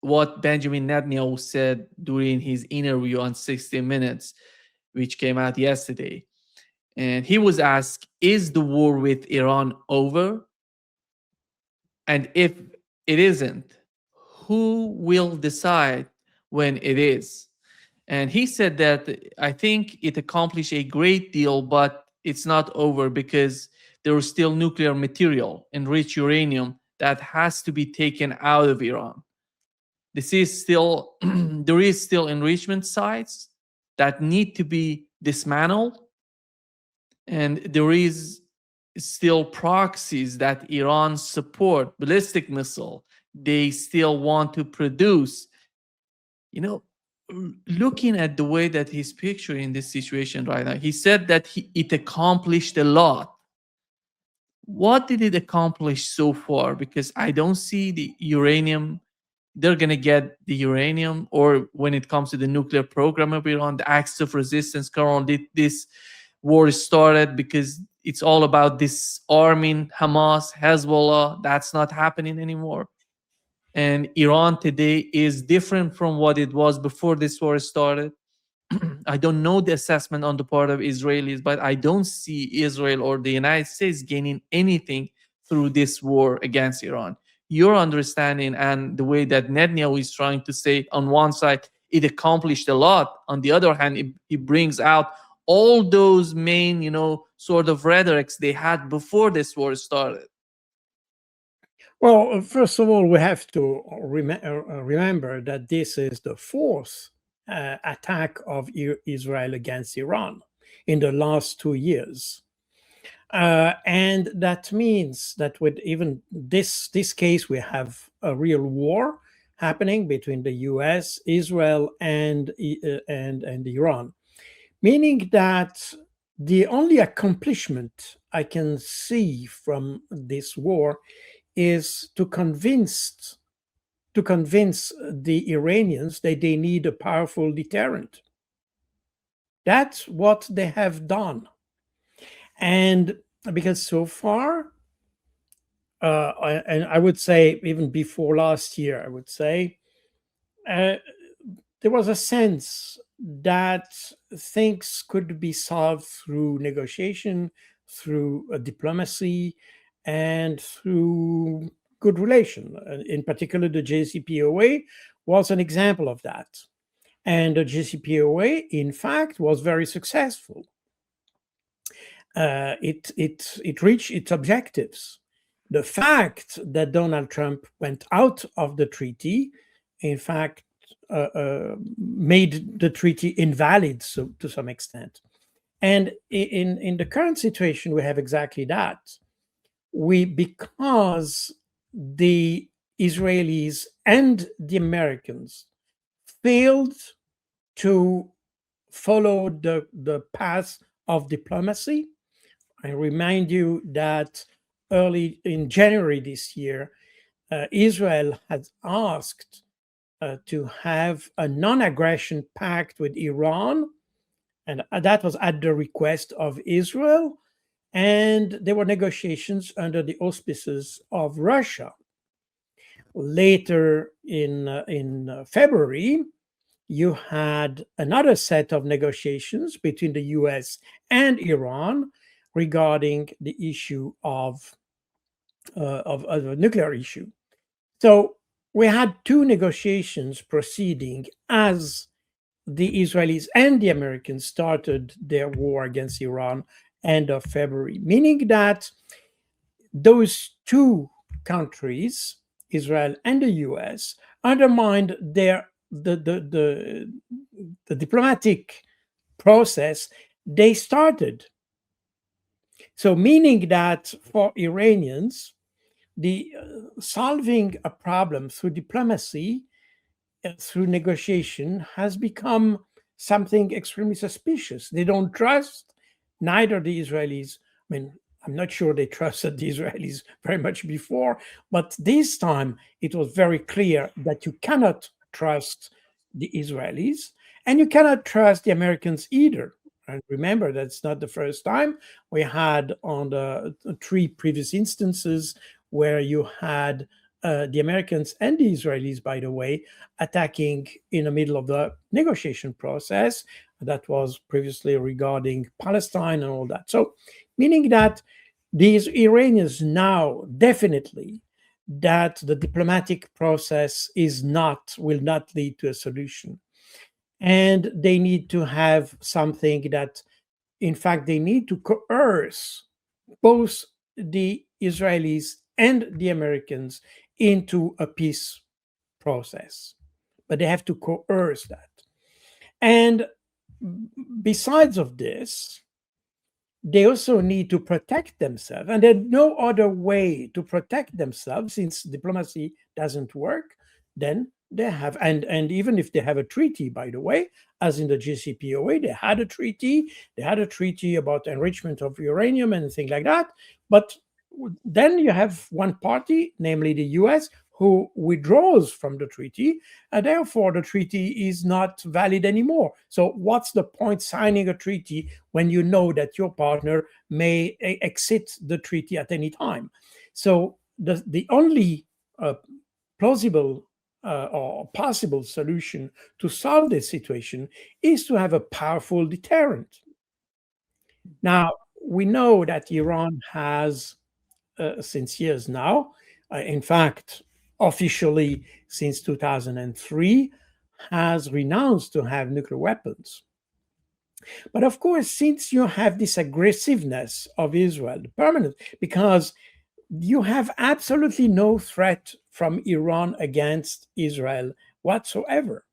what Benjamin Netanyahu said during his interview on 60 Minutes, which came out yesterday. And he was asked, is the war with Iran over? And if it isn't, who will decide when it is? And he said that I think it accomplished a great deal, but it's not over because there is still nuclear material, enriched uranium, that has to be taken out of Iran. This is still, there is still enrichment sites that need to be dismantled, and there is still proxies that Iran support, ballistic missile, they still want to produce. You know, looking at the way that he's picturing this situation right now, he said that it accomplished a lot. What did it accomplish so far? Because I don't see the uranium. They're going to get the uranium, or when it comes to the nuclear program of Iran, the acts of resistance. Currently, this war started because it's all about disarming Hamas, Hezbollah. That's not happening anymore. And Iran today is different from what it was before this war started. I don't know the assessment on the part of Israelis, but I don't see Israel or the United States gaining anything through this war against Iran. Your understanding and the way that Netanyahu is trying to say, on one side, it accomplished a lot. On the other hand, it brings out all those main, sort of rhetorics they had before this war started. Well, first of all, we have to remember that this is the fourth attack of Israel against Iran in the last 2 years. And that means that with even this case, we have a real war happening between the US, Israel, and Iran, meaning that the only accomplishment I can see from this war is to convince the Iranians that they need a powerful deterrent. That's what they have done. And because so far, and I would say even before last year, I would say, there was a sense that things could be solved through negotiation, through diplomacy, and through good relation. In particular, the JCPOA was an example of that. And the JCPOA, in fact, was very successful. It reached its objectives. The fact that Donald Trump went out of the treaty, in fact, made the treaty invalid to some extent. And in the current situation, we have exactly that. Because the Israelis and the Americans failed to follow the path of diplomacy. I remind you that early in January this year, Israel had asked to have a non-aggression pact with Iran, and that was at the request of Israel. And there were negotiations under the auspices of Russia. Later in February, you had another set of negotiations between the US and Iran regarding the issue of a nuclear issue. So we had two negotiations proceeding as the Israelis and the Americans started their war against Iran end of February, meaning that those two countries, Israel and the US, undermined the diplomatic process they started. So meaning that for Iranians, the solving a problem through diplomacy, through negotiation, has become something extremely suspicious. They don't trust neither the Israelis. I mean, I'm not sure they trusted the Israelis very much before, but this time it was very clear that you cannot trust the Israelis and you cannot trust the Americans either. And remember, that's not the first time. We had on the three previous instances where you had the Americans and the Israelis, by the way, attacking in the middle of the negotiation process that was previously regarding Palestine and all that. So, meaning that these Iranians now definitely that the diplomatic process is not will not lead to a solution, and they need to have something that, in fact, they need to coerce both the Israelis and the Americans into a peace process. But they have to coerce that. And besides of this, they also need to protect themselves. And there's no other way to protect themselves since diplomacy doesn't work. Then they have, and even if they have a treaty, by the way, as in the JCPOA, they had a treaty about enrichment of uranium and things like that. But then you have one party, namely the US, who withdraws from the treaty, and therefore the treaty is not valid anymore. So, what's the point signing a treaty when you know that your partner may exit the treaty at any time? So, the only plausible or possible solution to solve this situation is to have a powerful deterrent. Now, we know that Iran has, since years now, in fact, officially since 2003, has renounced to have nuclear weapons. But of course, since you have this aggressiveness of Israel, permanent, because you have absolutely no threat from Iran against Israel whatsoever.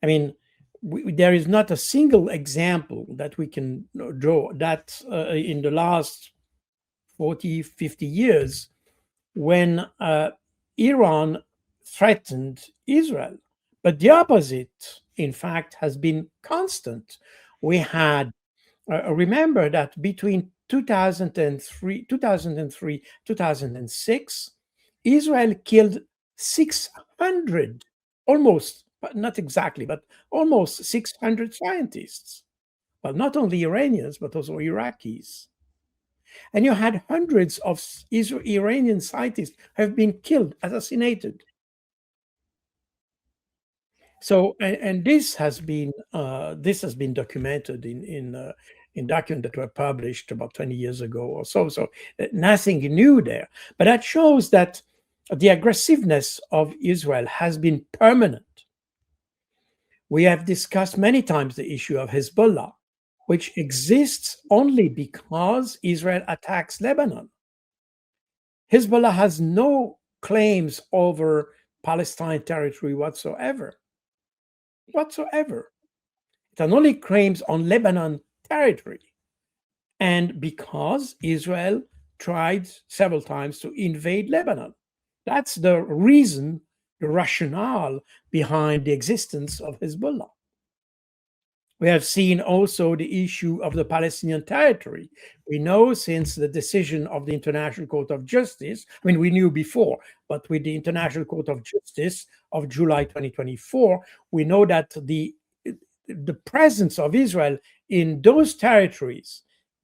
I mean, there is not a single example that we can draw that in the last 40, 50 years when Iran threatened Israel. But the opposite, in fact, has been constant. We had, remember that between 2003, 2006, Israel killed 600, almost, but not exactly, but almost 600 scientists. Well, not only Iranians, but also Iraqis. And you had hundreds of Iranian scientists have been killed, assassinated. So, and this has been documented in documents that were published about 20 years ago or so. So nothing new there, but that shows that the aggressiveness of Israel has been permanent. We have discussed many times the issue of Hezbollah, which exists only because Israel attacks Lebanon. Hezbollah has no claims over Palestine territory whatsoever. Whatsoever. It has only claims on Lebanon territory. And because Israel tried several times to invade Lebanon. That's the reason, the rationale behind the existence of Hezbollah. We have seen also the issue of the Palestinian territory. We know since the decision of the International Court of Justice, I mean, we knew before, but with the International Court of Justice of July 2024, we know that the presence of Israel in those territories,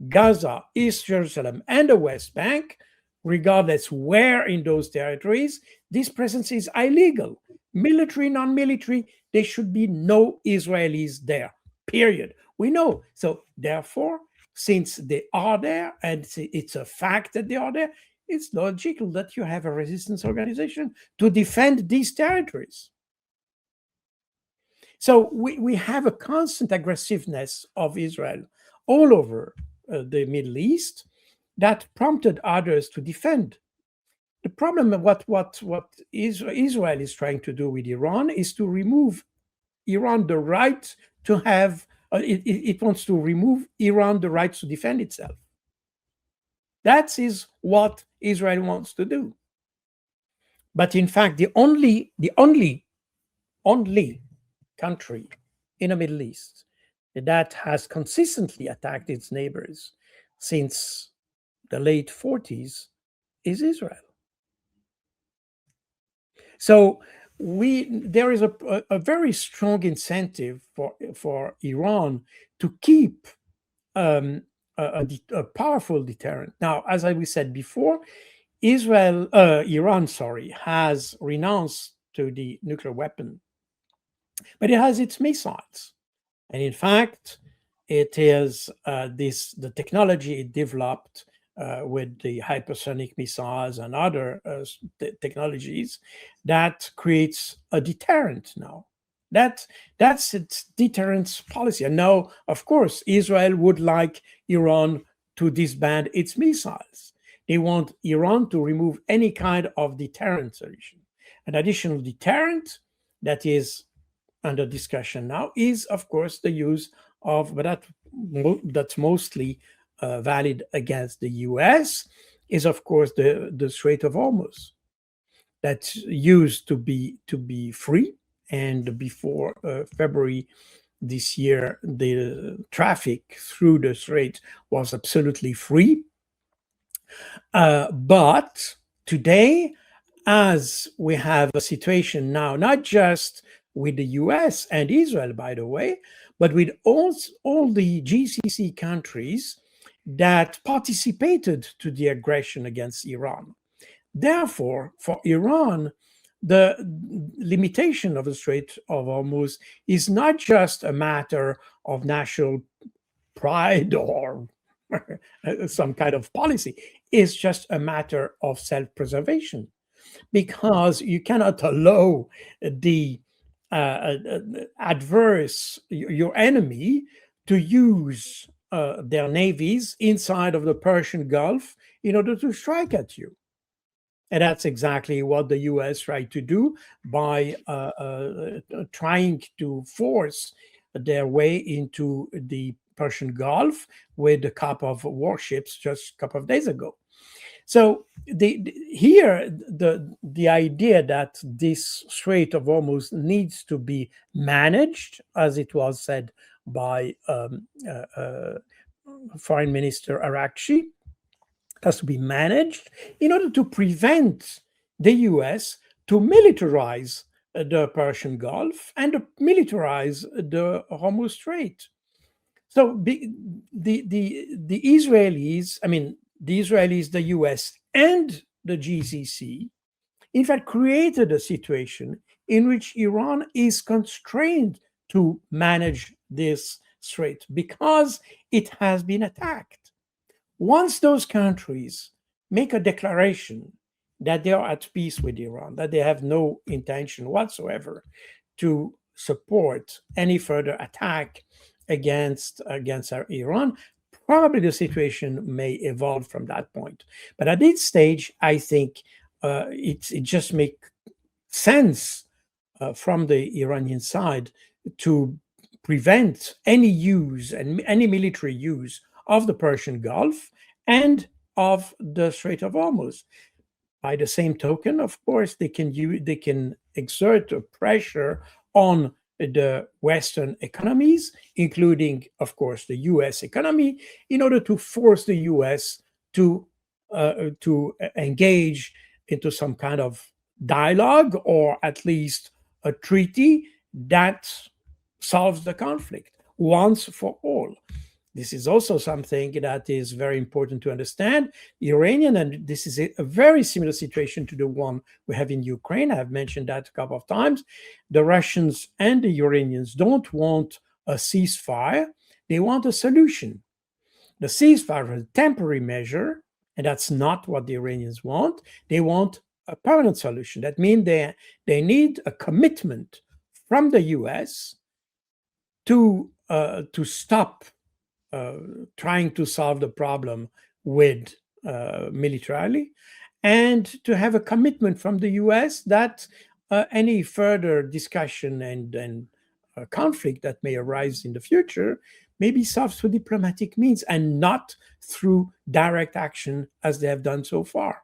Gaza, East Jerusalem, and the West Bank, regardless where in those territories, this presence is illegal. Military, non-military, there should be no Israelis there. Period. We know. So therefore, since they are there and it's a fact that they are there, it's logical that you have a resistance organization to defend these territories. So we have a constant aggressiveness of Israel all over the Middle East that prompted others to defend. The problem of what Israel is trying to do with Iran is to remove Iran the right to have, it wants to remove Iran the right to defend itself. That is what Israel wants to do. But in fact, the only country in the Middle East that has consistently attacked its neighbors since the late 40s is Israel. So there is a very strong incentive for Iran to keep a powerful deterrent. Now, as we said before, Iran, sorry, has renounced to the nuclear weapon, but it has its missiles. And in fact, it is the technology it developed with the hypersonic missiles and other technologies that creates a deterrent now. That that's its deterrence policy. And now, of course, Israel would like Iran to disband its missiles. They want Iran to remove any kind of deterrent solution. An additional deterrent that is under discussion now is, of course, the use of, but that's mostly valid against the U.S. is, of course, the Strait of Hormuz that used to be free, and before February this year, the traffic through the strait was absolutely free. But today, as we have a situation now, not just with the US and Israel, by the way, but with all the GCC countries that participated to the aggression against Iran. Therefore, for Iran, the limitation of the Strait of Hormuz is not just a matter of national pride or some kind of policy, it's just a matter of self preservation, because you cannot allow the adverse, your enemy, to use their navies inside of the Persian Gulf in order to strike at you. And that's exactly what the US tried to do by trying to force their way into the Persian Gulf with a couple of warships just a couple of days ago. So the idea that this Strait of Hormuz needs to be managed, as it was said by Foreign Minister Arakchi, has to be managed in order to prevent the US to militarize the Persian Gulf and to militarize the Hormuz Strait. So the Israelis, the US and the GCC, in fact, created a situation in which Iran is constrained to manage this strait because it has been attacked. Once those countries make a declaration that they are at peace with Iran, that they have no intention whatsoever to support any further attack against Iran, probably the situation may evolve from that point. But at this stage, I think it just makes sense from the Iranian side to prevent any use and any military use of the Persian Gulf and of the Strait of Hormuz. By the same token, of course, they can exert a pressure on the Western economies, including, of course, the U.S. economy, in order to force the U.S. to engage into some kind of dialogue, or at least a treaty that solves the conflict once for all. This is also something that is very important to understand. Iranian, and this is a very similar situation to the one we have in Ukraine. I have mentioned that a couple of times. The Russians and the Iranians don't want a ceasefire, they want a solution. The ceasefire is a temporary measure, and that's not what the Iranians want. They want a permanent solution. That means they need a commitment from the US to stop trying to solve the problem with militarily, and to have a commitment from the US that any further discussion and conflict that may arise in the future may be solved through diplomatic means and not through direct action as they have done so far.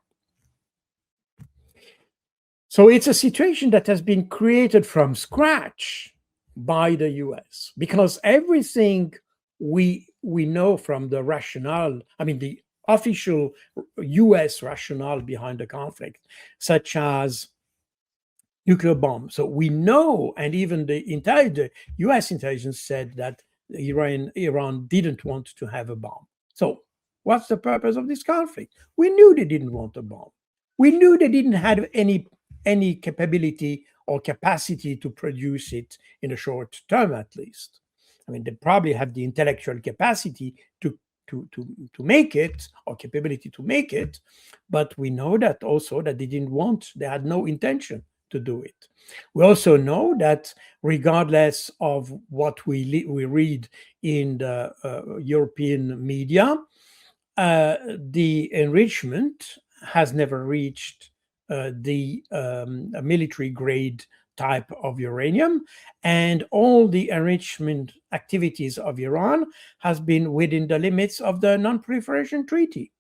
So it's a situation that has been created from scratch by the US, because everything we know from the rationale, the official US rationale behind the conflict, such as nuclear bombs. So we know, and even the US intelligence said that Iran didn't want to have a bomb. So what's the purpose of this conflict? We knew they didn't want a bomb. We knew they didn't have any capability or capacity to produce it in a short term, at least. I mean, they probably have the intellectual capacity to make it, or capability to make it, but we know that also that they didn't want, they had no intention to do it. We also know that regardless of what we read in the European media, the enrichment has never reached the military grade type of uranium, and all the enrichment activities of Iran has been within the limits of the non-proliferation treaty.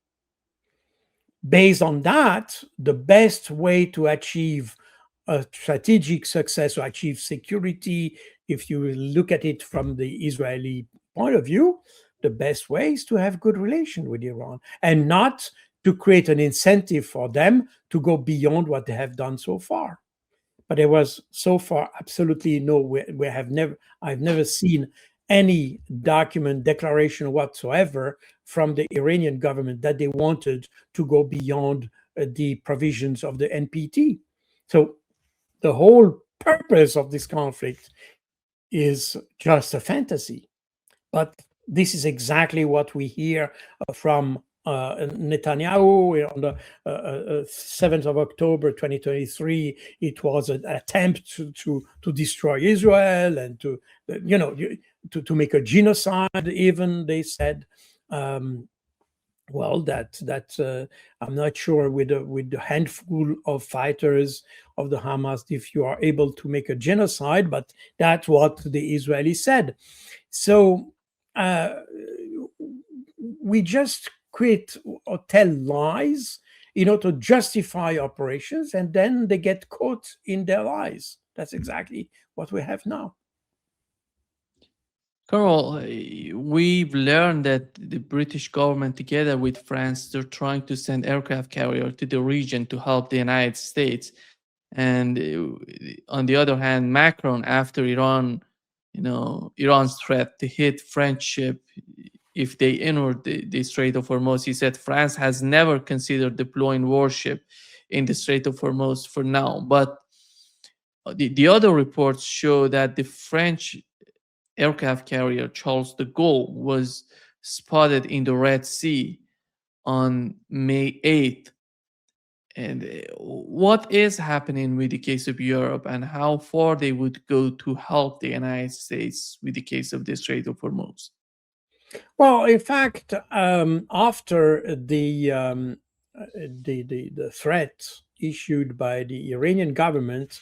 Based on that, the best way to achieve a strategic success, or achieve security, if you look at it from the Israeli point of view, the best way is to have good relation with Iran, and not to create an incentive for them to go beyond what they have done so far. But there was so far absolutely no way. I've never seen any document, declaration whatsoever from the Iranian government that they wanted to go beyond the provisions of the NPT. So the whole purpose of this conflict is just a fantasy. But this is exactly what we hear from Netanyahu on the 7th of October 2023. It was an attempt to destroy Israel and to make a genocide, even, they said. Well, I'm not sure with the handful of fighters of the Hamas if you are able to make a genocide, but that's what the Israelis said. So we just create or tell lies, to justify operations, and then they get caught in their lies. That's exactly what we have now. Carol, we've learned that the British government, together with France, they're trying to send aircraft carrier to the region to help the United States. And on the other hand, Macron, after Iran's threat to hit French ship if they enter the Strait of Hormuz, he said France has never considered deploying warship in the Strait of Hormuz for now. But the other reports show that the French aircraft carrier Charles de Gaulle was spotted in the Red Sea on May 8th. And what is happening with the case of Europe, and how far they would go to help the United States with the case of the Strait of Hormuz? Well, in fact, after the threat issued by the Iranian government,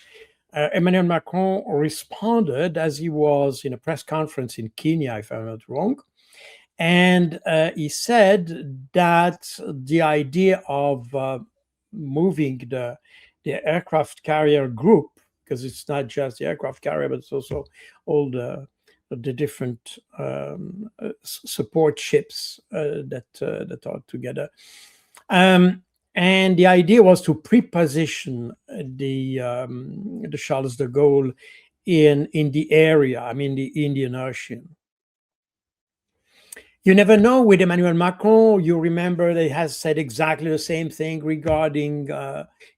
Emmanuel Macron responded as he was in a press conference in Kenya, if I'm not wrong. And he said that the idea of moving the aircraft carrier group, because it's not just the aircraft carrier, but it's also all the different support ships that are together. And the idea was to pre-position the Charles de Gaulle in the area, I mean the Indian Ocean. You never know with Emmanuel Macron. You remember that he has said exactly the same thing regarding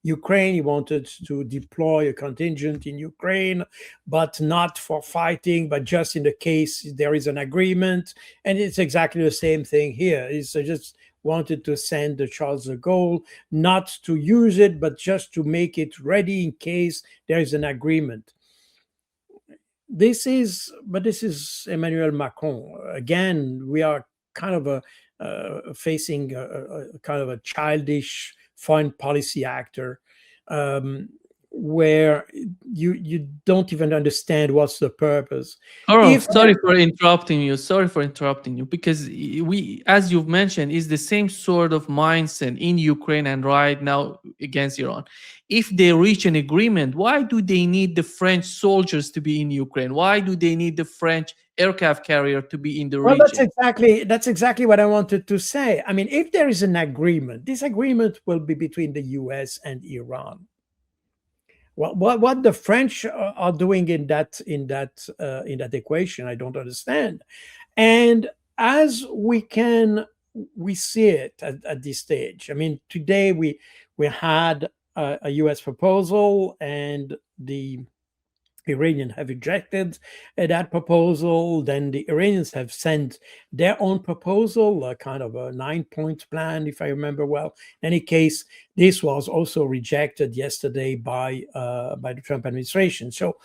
Ukraine. He wanted to deploy a contingent in Ukraine, but not for fighting, but just in the case there is an agreement. And it's exactly the same thing here. He's just wanted to send the Charles de Gaulle, not to use it, but just to make it ready in case there is an agreement. This is Emmanuel Macron. Again, we are kind of facing a kind of a childish foreign policy actor, where you don't even understand what's the purpose. Oh, sorry for interrupting you. Sorry for interrupting you, because we, as you've mentioned, is the same sort of mindset in Ukraine and right now against Iran. If they reach an agreement, why do they need the French soldiers to be in Ukraine? Why do they need the French aircraft carrier to be in the region? That's exactly what I wanted to say. I mean, if there is an agreement, this agreement will be between the US and Iran. What the French are doing in that equation, I don't understand. And as we see it at this stage. I mean, today we we had a US proposal, and the Iranians have rejected that proposal. Then the Iranians have sent their own proposal, a kind of a 9 point plan, if I remember well. In any case, this was also rejected yesterday by the Trump administration. So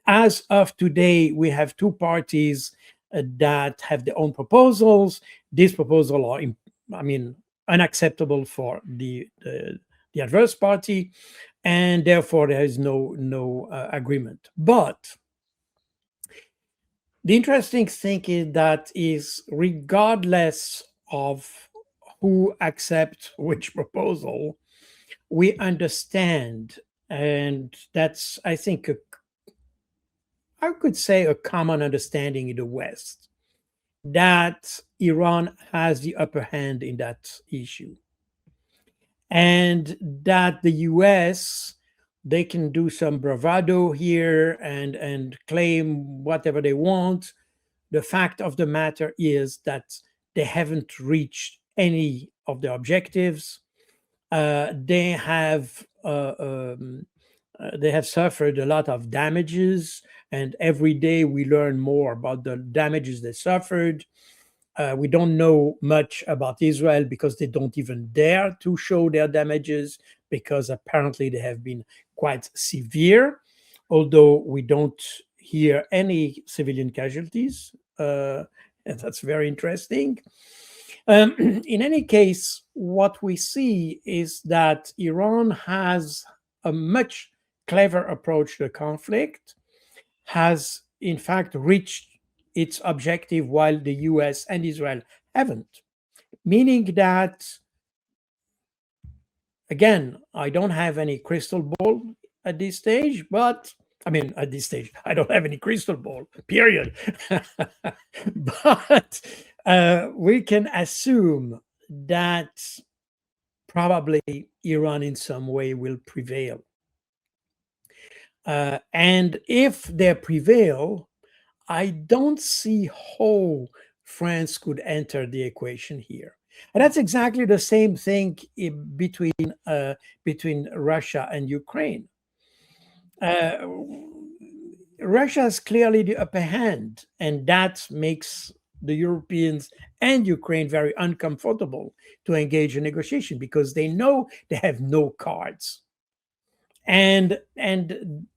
as of today, we have two parties that have their own proposals. These proposals are, I mean, unacceptable for the adverse party, and therefore there is no agreement. But the interesting thing is that is regardless of who accepts which proposal, we understand, and that's I think I could say a common understanding in the West, that Iran has the upper hand in that issue, and that the US, they can do some bravado here and claim whatever they want. The fact of the matter is that they haven't reached any of the objectives. They have they have suffered a lot of damages, and every day we learn more about the damages they suffered. We don't know much about Israel because they don't even dare to show their damages, because apparently they have been quite severe, although we don't hear any civilian casualties. And that's very interesting. In any case, what we see is that Iran has a much clever approach to the conflict, has in fact reached its objective while the US and Israel haven't. Meaning that, again, I don't have any crystal ball at this stage, but I mean, at this stage, I don't have any crystal ball, period. But we can assume that probably Iran in some way will prevail. And if they prevail, I don't see how France could enter the equation here. And that's exactly the same thing between Russia and Ukraine. Uh, Russia has clearly the upper hand, and that makes the Europeans and Ukraine very uncomfortable to engage in negotiation because they know they have no cards. And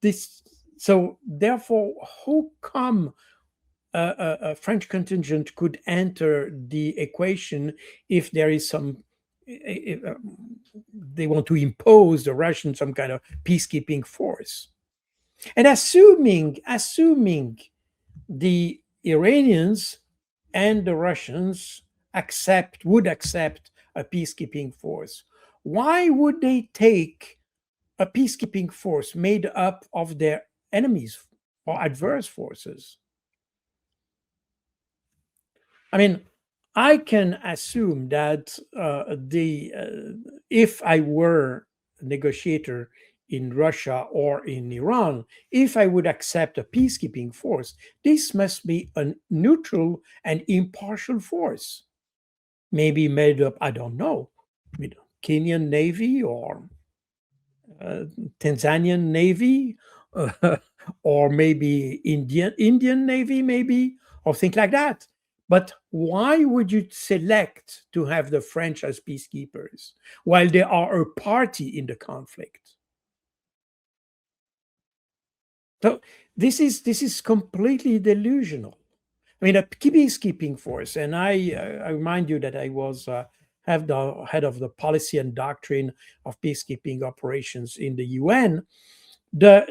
this, so therefore, how come a French contingent could enter the equation if there is some they want to impose the Russians some kind of peacekeeping force? And assuming the Iranians and the Russians would accept a peacekeeping force, why would they take a peacekeeping force made up of their enemies or adverse forces? I mean, I can assume that if I were a negotiator in Russia or in Iran, if I would accept a peacekeeping force, this must be a neutral and impartial force, maybe made up, I don't know, Kenyan Navy or Tanzanian Navy, or maybe Indian Navy, maybe, or things like that. But why would you select to have the French as peacekeepers while they are a party in the conflict? So this is completely delusional. I mean, a peacekeeping force, and I remind you that I was have the head of the policy and doctrine of peacekeeping operations in the UN. The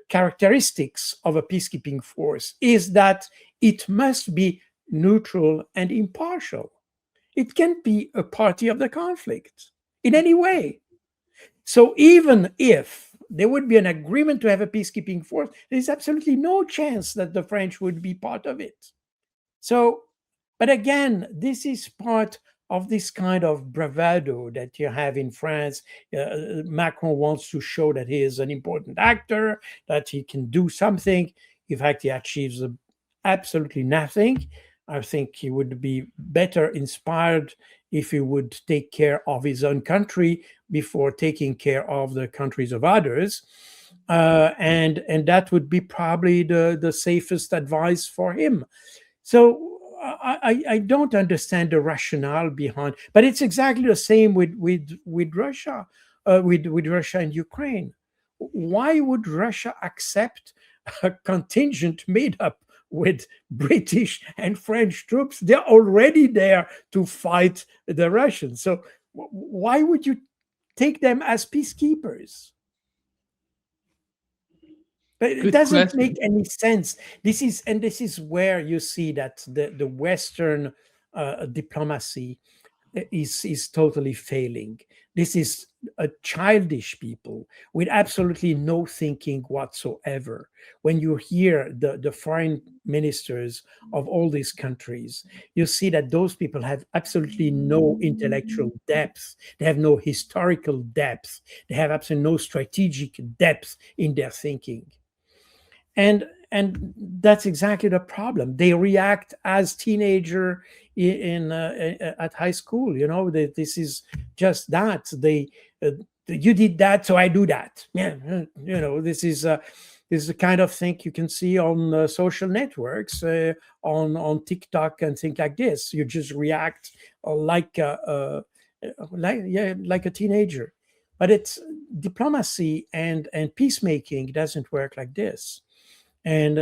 characteristics of a peacekeeping force is that it must be neutral and impartial. It can't be a party of the conflict in any way. So even if there would be an agreement to have a peacekeeping force, there's absolutely no chance that the French would be part of it. So, but again, this is part of this kind of bravado that you have in France. Macron wants to show that he is an important actor, that he can do something. In fact, he achieves absolutely nothing. I think he would be better inspired if he would take care of his own country before taking care of the countries of others. And that would be probably the safest advice for him. So I don't understand the rationale behind, but it's exactly the same with Russia, with Russia and Ukraine. Why would Russia accept a contingent made up with British and French troops? They're already there to fight the Russians. So why would you take them as peacekeepers? But it Good doesn't make question. any sense. This is where you see that the Western diplomacy is totally failing. This is a childish people with absolutely no thinking whatsoever. When you hear the foreign ministers of all these countries, you see that those people have absolutely no intellectual depth. They have no historical depth. They have absolutely no strategic depth in their thinking. And that's exactly the problem. They react as teenager at high school. This is just that you did that, so I do that. Yeah, this is the kind of thing you can see on social networks, on TikTok and things like this. You just react like a teenager. But it's diplomacy and peacemaking doesn't work like this. And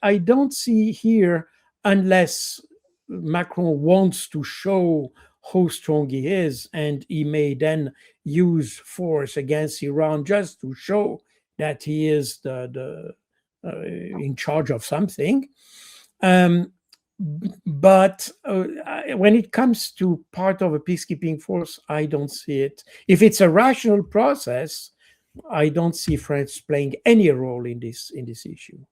I don't see here, unless Macron wants to show how strong he is, and he may then use force against Iran just to show that he is in charge of something. Um, but when it comes to part of a peacekeeping force, I don't see it. If it's a rational process, I don't see France playing any role in this issue.